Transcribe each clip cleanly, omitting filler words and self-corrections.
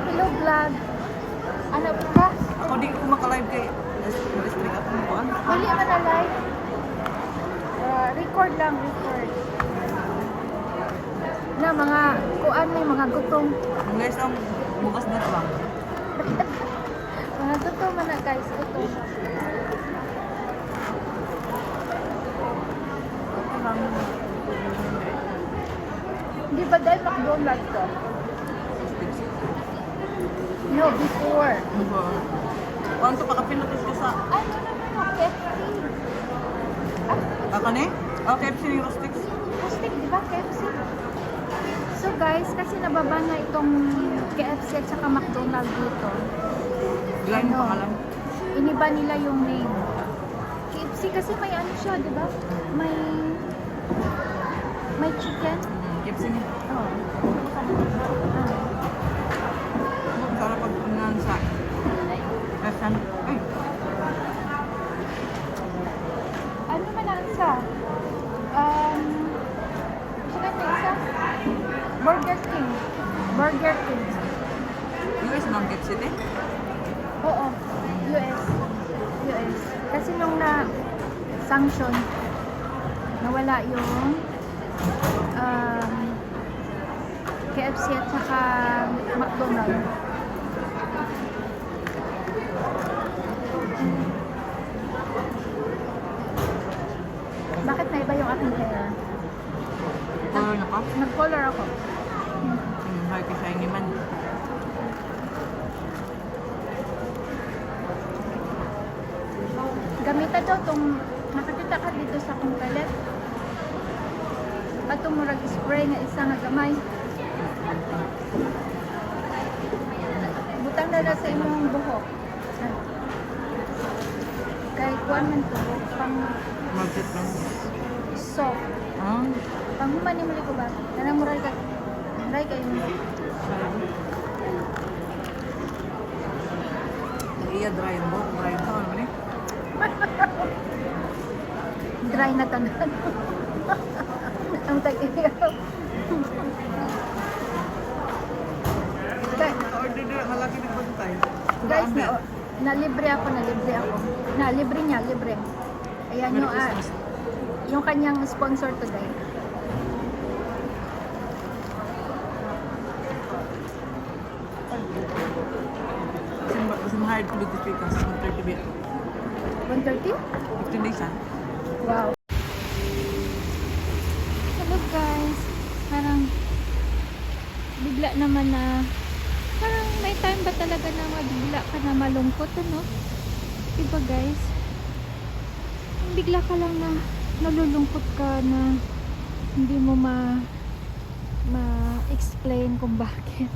Hello vlog. Ano ka? Ako di ko maka-live kay na-restrict ako mo an. Wali man na live. Record lang, record. Na mga kuan may mga gutom. Guys, ang bukas na ba? Mga gutom man na guys, gutom. Hindi ba dahil McDonald's to? No, before. Kung ito pakapinutos ko sa... Ano naman, KFC. Ako ni? Oh, KFC yung Rostix. Rustic, di ba? KFC. So guys, kasi nababa na itong KFC at saka McDonald's dito. Gila yung pangalan. Iniba nila yung name. KFC kasi may ano siya, di ba? May chicken. KFC niya. Oh. Sarap pag unan sa restaurant. Ay, Ano man ang isa? Sino na isa? Burger King. Burger King. US ng KFC din? Oo. US. US. Kasi nung na-sanction, nawala yung KFC at saka McDonald's. Bakit na iba yung aking hair? Color na ka? Nag-color ako. Hay ka shiny man. Gamita daw itong nakakita ka dito sa akong kalet. At murag spray nga isa nga gamay. Butang na na sa imong buhok. Kahit kuwan man to, pang Market lang. soft. Ah, Pang human ni ko ba? Kanang muray ka. Muray kayo. iya dry mo. Dry mo. Ano ba ni? Dry na tanan. Ang tag-iyaw. Order din. Malaki din ba tayo? Guys, nalibre ako. Libre niya. Ayan Merry yung, Christmas. yung kanyang sponsor today. Kasi ma-hard ko dito speakers. 30 bit. 130? 15 days ah. Wow. Hello guys. Parang bigla naman na parang may time ba talaga na mabigla ka na malungkot, ano? Diba guys? Bigla ka lang na nalulungkot ka na hindi mo ma-explain kung bakit.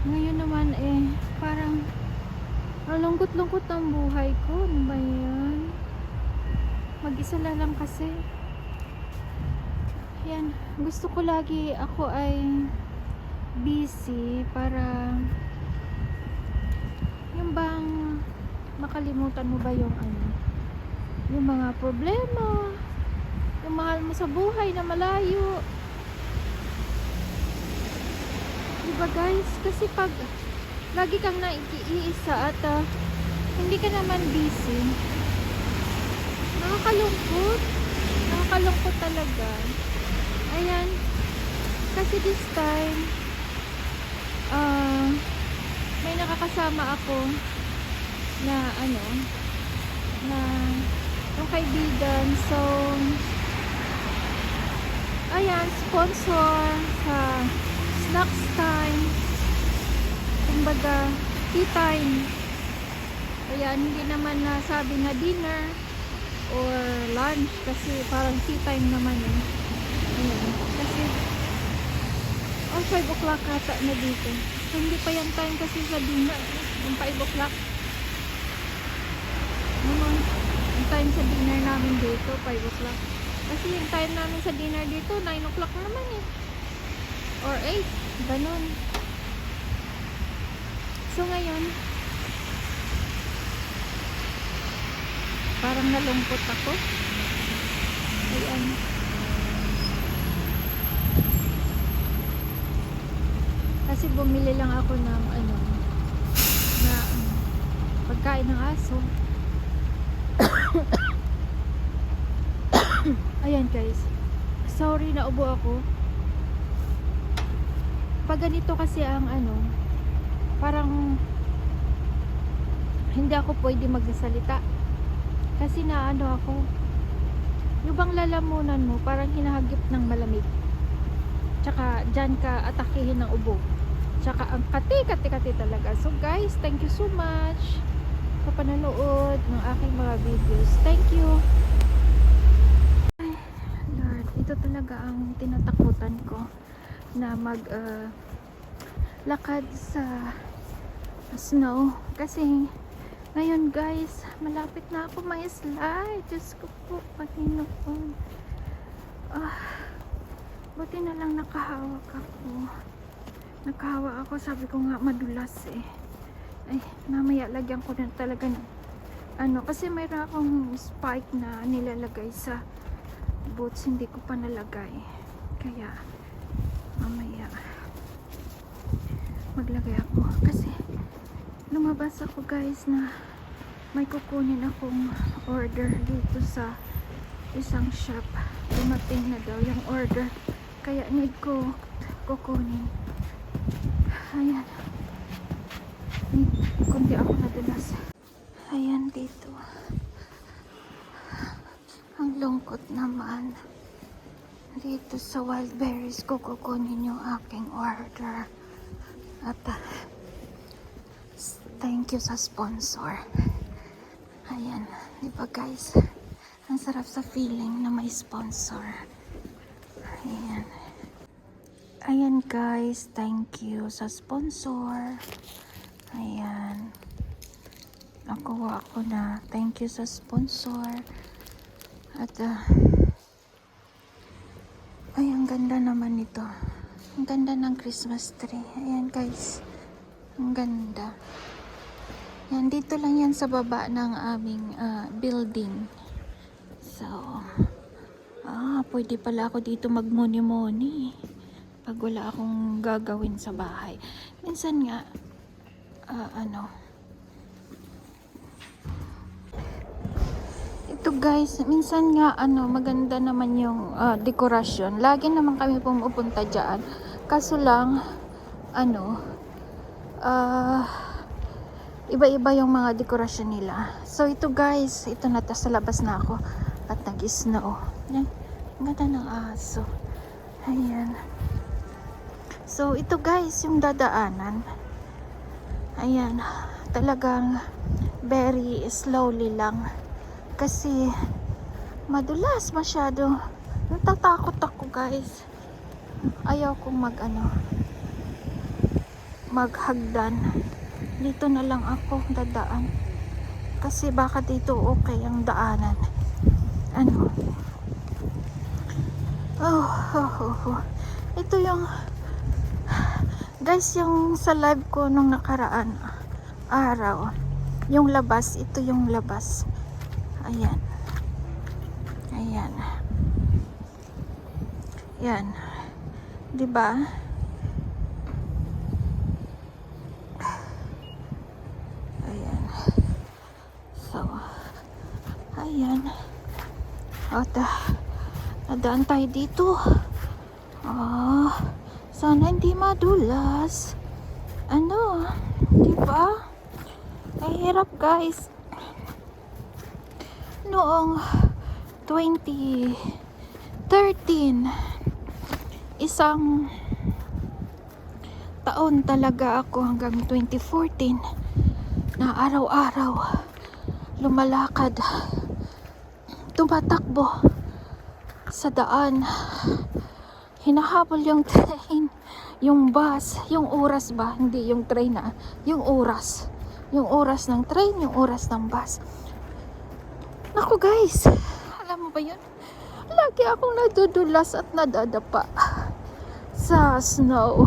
Ngayon naman parang lungkot-lungkot ang buhay ko. Ano ba yan? Mag-isa na lang kasi. Yan. Gusto ko lagi ako ay busy para yung bang makalimutan mo ba yung yung mga problema, yung mahal mo sa buhay na malayo. Diba guys? Kasi pag lagi kang naiisa at hindi ka naman busy, nakakalungkot talaga. Ayan, kasi this time may nakakasama ako na na yung kaibigan. So ayan, sponsor sa snacks time, kumbaga tea time. Ayan, hindi naman nasabi nga dinner or lunch kasi parang tea time naman ayan, kasi 5 o'clock ata na dito. So hindi pa yung time kasi sa dinner, yung 5 o'clock naman. Yung time sa dinner namin dito 5 o'clock. Kasi yung time namin sa dinner dito 9 o'clock naman or 8, ganun. So ngayon parang nalungkot ako. Ayan. Kasi bumili lang ako ng na pagkain ng aso. Ayan guys, sorry na ubo ako. Pag ganito kasi ang parang hindi ako pwede magsalita kasi ako, yung bang lalamunan mo parang hinahagip ng malamig, tsaka dyan ka atakihin ng ubo, tsaka ang kati talaga. So guys, thank you so much sa panonood ng aking mga videos. Thank you. Ay Lord, ito talaga ang tinatakutan ko, na lakad sa snow. Kasi ngayon guys, malapit na ako may slide. Diyos ko po, Panginoon. Buti na lang nakahawak ako. Sabi ko nga madulas eh. Ay, mamaya lagyan ko na talaga ng kasi mayroon akong spike na nilalagay sa boots, hindi ko pa nalagay, kaya mamaya maglagay ako. Kasi lumabas ako guys na may kukunin akong order dito sa isang shop. Dumating na daw yung order, kaya need ko kukunin. Ayan, kundi ako nadulas. Ayan dito, ang lungkot naman. Dito sa Wild Berries ko kukunin yung aking order. At thank you sa sponsor. Ayan, di ba guys, ang sarap sa feeling na may sponsor. Ayan. Ayan guys, thank you sa sponsor. Ayan, nakuha ko na. Thank you sa sponsor. At ay, ang ganda naman nito. Ang ganda ng Christmas tree. Ayan guys, ang ganda. Yan, dito lang yan sa baba ng aming building. So pwede pala ako dito magmuni-muni pag wala akong gagawin sa bahay. Minsan nga ito guys, minsan nga maganda naman yung dekorasyon. Lagi naman kami pumupunta dyan. Kaso lang iba-iba yung mga dekorasyon nila. So ito guys, ito na, sa labas na ako at nag-snow. Yan, ang ganda ng aso. Ayan. So ito guys, yung dadaanan. Ayan, talagang very slowly lang. Kasi madulas masyado. Natatakot ako guys. Ayaw kong maghagdan. Dito na lang ako dadaan. Kasi baka dito okay ang daanan. Ito yung guys, yung sa live ko nung nakaraan araw, yung labas, ito yung labas. Ayan. Ayan. Yan. 'Di ba? Ayan. So, ayan. At nadaan tayo dito. Sana hindi madulas. 'Di ba? Mahirap guys. Noong 2013, isang taon talaga ako hanggang 2014 na araw-araw lumalakad, tumatakbo sa daan, hinahabol yung train, yung bus, yung oras ba, hindi yung train yung oras ng train, yung oras ng bus. Naku guys, alam mo ba yun? Lagi akong nadudulas at nadadapa sa snow.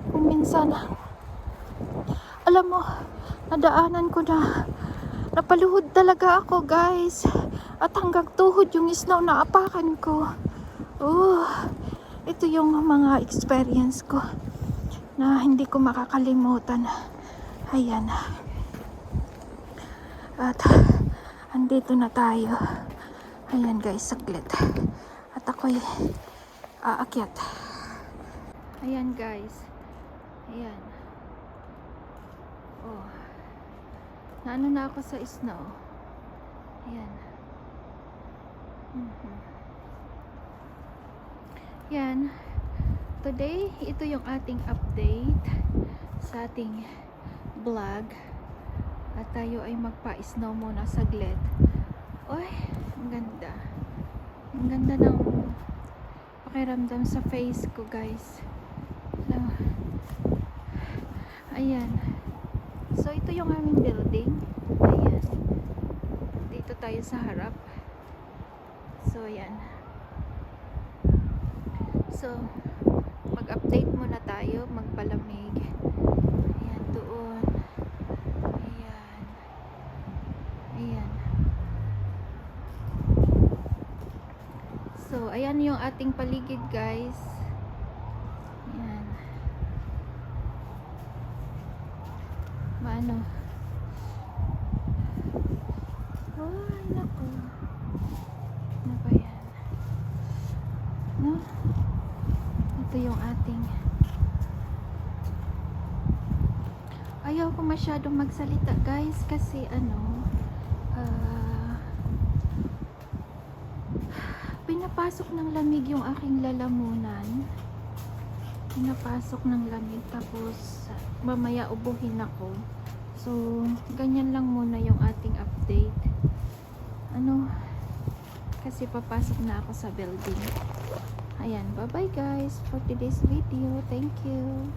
Kung minsan, alam mo, nadaanan ko na, napaluhod talaga ako guys. At hanggang tuhod yung snow na apakan ko. Ito yung mga experience ko na hindi ko makakalimutan. Ayan. At andito na tayo. Ayan guys, saglit. At ako'y aakyat. Ayan guys. Ayan. Oh. Naano na ako sa snow. Ayan. Yan. Today, ito yung ating update sa ating vlog. At tayo ay magpa-snow muna saglit. Oy, ang ganda. Ang ganda ng pakiramdam sa face ko, guys. No. Ayan. So, ito yung aming building. Ayan. Dito tayo sa harap. So, ayan. So, mag-update muna tayo, magpalamig. Ayan, doon. Ayan. Ayan. So, ayan yung ating paligid, guys. Ayan. Maano? Oh, naku. Ano ba yan? No? Ito yung ating ayaw ko masyadong magsalita guys kasi pinapasok ng lamig yung aking lalamunan, pinapasok ng lamig tapos mamaya ubuhin ako. So ganyan lang muna yung ating update kasi papasok na ako sa building. Ayan, bye bye guys for today's video. Thank you.